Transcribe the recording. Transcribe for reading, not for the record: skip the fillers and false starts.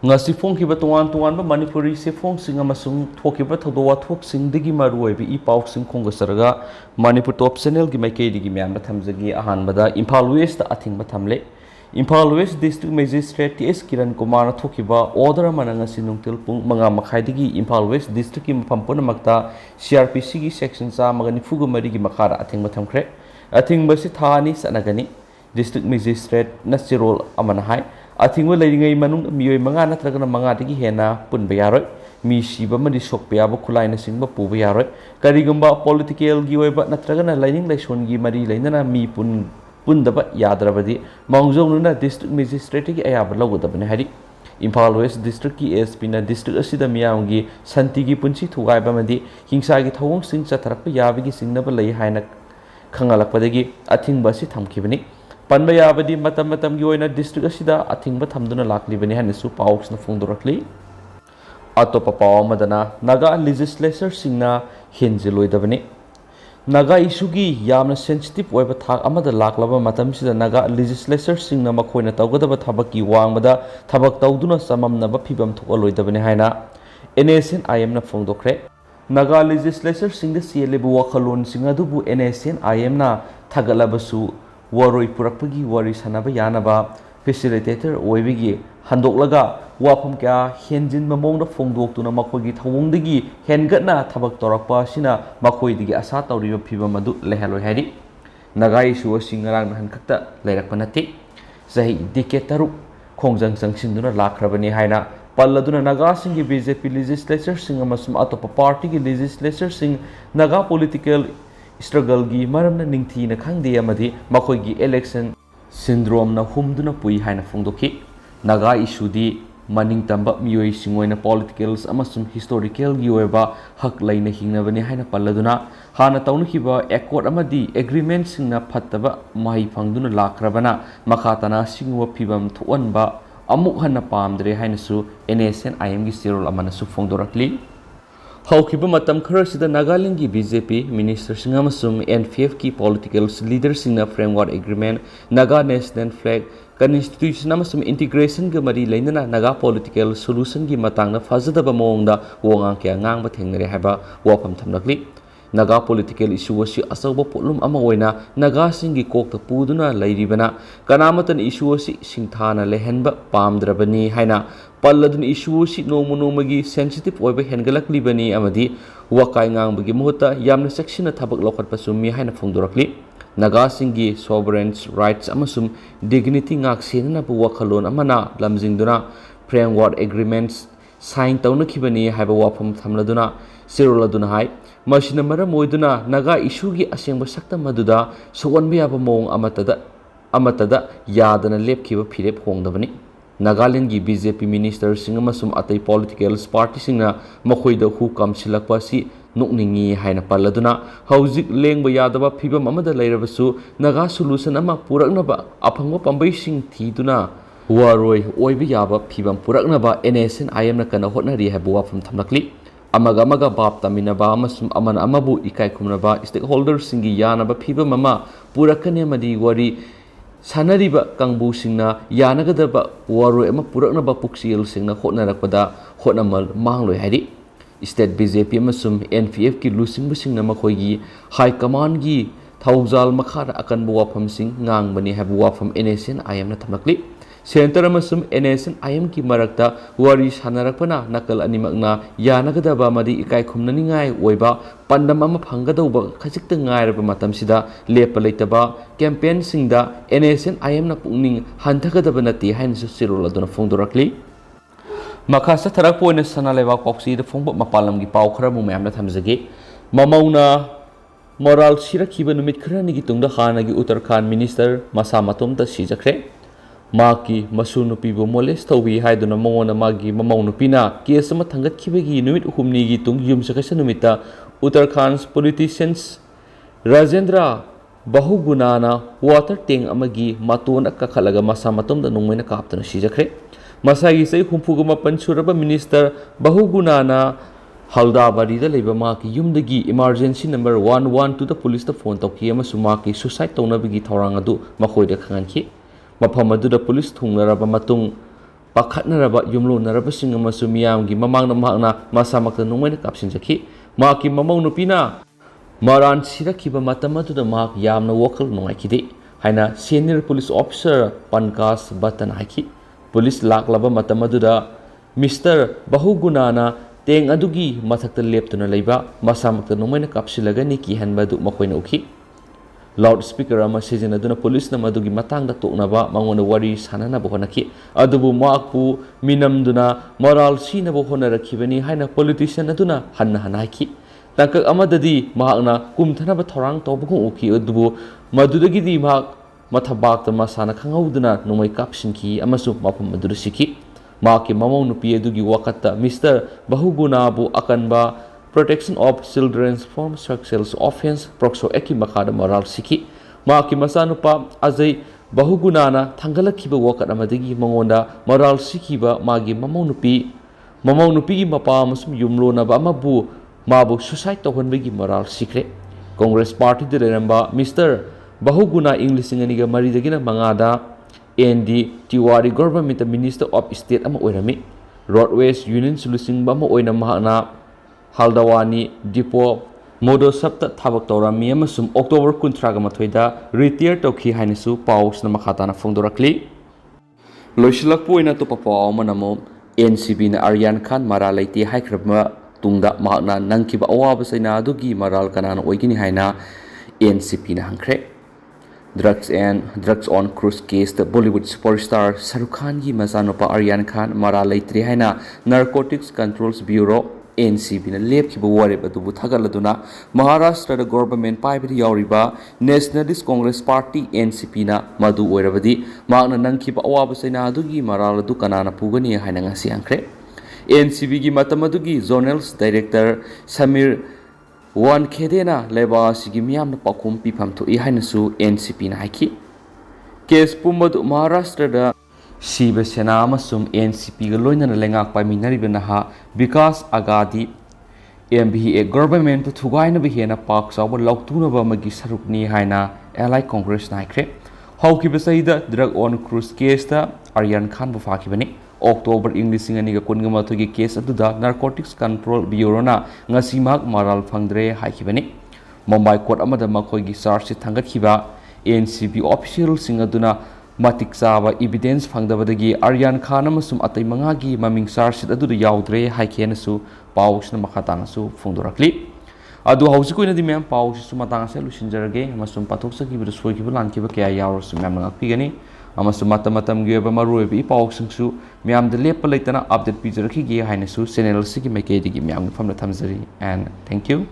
ngasi phongkiba tongan tongan ba manipuri se phongsing amasung thokiba thodo wathok digi maruoi bi ipaw sing khongasaraga manipur top channel gi maikei digi myam thamjagi ahan bada Imphal West da athing ba thamle Imphal West District Magistrate TS Kiran Kumar thokiba order mananga sinungtil pung manga makhai digi Imphal West District ki mafam punamakta CRPC gi section sa magani fugu mari gi makhara athing ba thamkhre athing ba si thani sanagani District Magistrate Nasirol Amanahai Athingwa leiringai manung mioi manga natragana manga digi hena pun bayaroi mi siba madi sok payaba khulai na singba pu bayaroi karigumba political gi oiba natragana leiring laison gi mari leinana mi pun daba yadrabadi mangzong nuna district magistrate gi ayaba logodabane hari Imphal West District ki SP na district asida miyam gi santi gi punchi thugai ba madi hingsa gi thawong sing chatharakpa yabi gi singnaba lei haina khangalakpadagi athingba si thamkibani Panbayabadi matam gi oina district asida athingba thamduna laklibani hanesu pawksna phongdorakli atopa pawamadana Naga Legislature singna Henjiloidabani Naga issue gi yamna sensitive oiba thak amada laklaba matam sida Naga Legislature singna makhoina tawgadaba thabaki wangmada thabak tawduna samamnaba phibam thokaloidabani haina NSN IM na phongdokre Naga Legislature singda sielebu wakhalon singadubu NSN IM na thagalabasu waroi purakpagi wari sanaba yanaba facilitator oibigi handoklaga wafam kya henjin mamongda phongdoktuna makhoi gi thawongdagi hengatna thabak torakpa sina makhoi digi asa tawriba phiba madu lehaloi hari Naga issue singarang hankakta leirakpa nati zahi diketaru khongjang sangsinduna lakrabani haina palladuna Naga singi BJP legislature singa masum atopa party gi legislature sing Naga political struggle gi maramna ningthi na khangde amadi makhoi gi election syndrome na humduna pui haina phongdoki Naga issue di maning tamba mioi singoina politicals amasum historical gi oiba hak laina hingnabani haina palladuna hana tawnukhiba accord amadi agreement singna phattaba mai phangduna lakrabana makhatana singwa phibam thuanba amuk hanna pamdre haina su NSN IM gi serol amana su phongdorakli Haukiba matam kharasida Nagaland ki BJP minister singamasum NFF ki political leaders singna framework agreement Naga national flag constitution amasum integration ga mari leinana Naga political solution gi matangna fazadaba mawngda wongang kya ngangba thengnare haba wafam thamnakli Naga political issue asi asawba potlum ama oina Naga singi kokta puduna leiribana kanamatan issue asi singthana lehenba pamdrabani haina palladun issue si nomonomagi sensitive oiba hengalaklibani amadi wakai ngangbagi muhutta yamna section thabak lokhatpa summi haina phongdorakli Naga singi sovereign rights amasum dignity ngak senana bu wakhalon amana lamjingduna framework agreements sign tawnakibani haiba wafam thamladuna siroladuna hai masina maram oiduna Naga issue gi asengba sakta maduda sogonba yaba mong amatada yadana lepkiba phirep hongdabani Nagaland gi BJP minister singamasum atai political party singna makhoida hu kamsilakpa si nokningi haina palladuna haujik lengba yadaba phibam amada leirabasu Naga solution ama puraknaba aphangba pambai sing thiduna waroi oiba yaba phibam puraknaba NSN IM na kana hotnari habu wafam thamlakli amaga bab taminaba amasum amana amabu ikai khumnaba stakeholders singi yanaba phibam ama purakane madi wari sanariba kangbu singna yanagadaba waroi ama puraknaba puksil singna hotnarakpada hotnamal mangloi hari state BJP amasum NFF ki lusing busingna makhoigi high command gi thawjal makhara akanbu wafam sing ngangbani habu wafam NSN IM na thamlakli Center amasum NSN IM ki marakta wari sanarakpana nakal animakna yanagadaba madi ikai khumnaningai oiba pandam ama phanggadauba khajikta ngairaba matamsida lepa leitaba campaign singda NSN IM na pungning hantagadaba nati hainsu siroladuna phongdorakli makhasa tharak poina sanaleba koksi da phongba mapalam gi paw khara mu mayamna thamjage mamauna moral sirakhiba numit khrani gi tungda hana gi Uttarakhand minister masa matomta sijakre Maki masunu pibo molest taubi haiduna mongona magi mamau nupina case ama thangat khibegi numit humni gi tung yum sakasa numita Uttarakhand politicians Rajendra Bahugunana water tank amagi matona kakhalaga masa matomda nungmaina kaptana sijakre masagi sei humphuguma pansuraba minister Bahugunana Haldabari da leba maki yumdagi emergency number 112 da police da phone tawki ama sumaki suicide tawnabagi thorang adu makhoi da khanganki mafam aduda police thungnaraba matung पाखत्नरबा युमलोनरबसिंग अमसु मियामगी ममांगना महांगना मसामक्ता नोंगमैना कापसिनजखि माकी ममौ नुपीना मरान सिरखिबा मतम अदुदा माक यामना वखल नुंगाइखिदे हाइना senior police officer पनकास बतन हाइखि police लाक्लबा मतम अदुदा mister बहुगुणाना Teng अदुगी मथक्ता लेप्तुना लैबा मसामक्ता नोंगमैना कापसिलगनि किहनबदु मखोइना उखि loud speaker अमा सिजनदुना police न मदुगी मतंगदा तोकनबा मंगोना वारी साननबा होनखि अदुबु माकपु मिनमदुना moral सीनबा होनरखिबनि हाइना politician अदुना हन्ना हनाखि तंकक अमददी महाकना कुमथनबा थौरांग तौबगु उखि अदुबु मदुदगिदी माक मथबाक्ता मसाना खंगौदुना नोंमै कापसिनखि अमसु मफम अदुदा सिखि माकी ममौ नुपी अदुगी वकत्ता mister बहुगुणाबु अकनबा Protection of Children from Sexual Offense Proxo Eki Makada Moral Siki Maki Masanupa Azay Bahugunana Tangalakiba Wakat Amadigi Mongonda Moral Sikiba Magi Mamonupi Mapa Musum Yumlona Bamabu Mabu Suicide Tohonbigi Moral Secret Congress Party de Remember Mr. Bahuguna English Singaniga Maridagina Mangada ND Tiwari Government Minister of State Ama Oirami Roadways Union Solution Bama Oina Mahana Haldawani Dipo Modo Sabta Tabak Torami Amasum October Kuntraga Matweda Retire Toki Hainesu Paus Namakatana Fondorakli Loishilakpo in a Topapa Manamo NCB na Aryan Khan Maralaiti Haikrama Tungda Magna Nankiba Awabasina Dugi Maral Kanan Oigini Haina NCP na Hankre Drugs on Cruise case the Bollywood superstar Shahrukh Khan gi Mazanopa Aryan Khan Maralaitri Haina Narcotics Controls Bureau NCB na lepkiba warib adubu thagaladuna Maharashtra da government paibidi yauriba Nationalist Congress Party NCP na madu oirabadi magna nangkiba awabasaina adugi marala du kanana pugani haina ngasi angkre NCB gi matamadugi Zonals Director Samir Wan Khedena leba sigi miyamna pakum pipam to I hainasu NCP na haiki case pumadu Maharashtra da Siba Sena amasum NCP ga loinana lengak paiminariba naha Vikas Agadi MBA government thugaina ba hena pak sawa lautuna ba magi sarukni haina Ally Congress naikre hauki basaida drug on cruise case ta Aryan Khan ba fakibani October English ani ga kunga mathogi case aduda Narcotics Control Bureau na ngasi mak maral phangdre haikibani Mumbai court amada makhoi gi charge thangatkiba NCP official singaduna Matik Saba evidence Fangdabadagi Aryan Khan amasum atay mangagi maming sarsit adu yaudre haikenasu paus na makatanasu fundorakli adu hausikoi na di mem paus su matangase lusinjarage amasum pathoksa ki bidu soi ki bulan ki ba kya yaursu mem ngakpigani amasum matamatam ge ba maruebi pausingsu mem de lepa leitana update pijaraki ge hainasu channel sigi maikei digi mem famna thamjari and thank you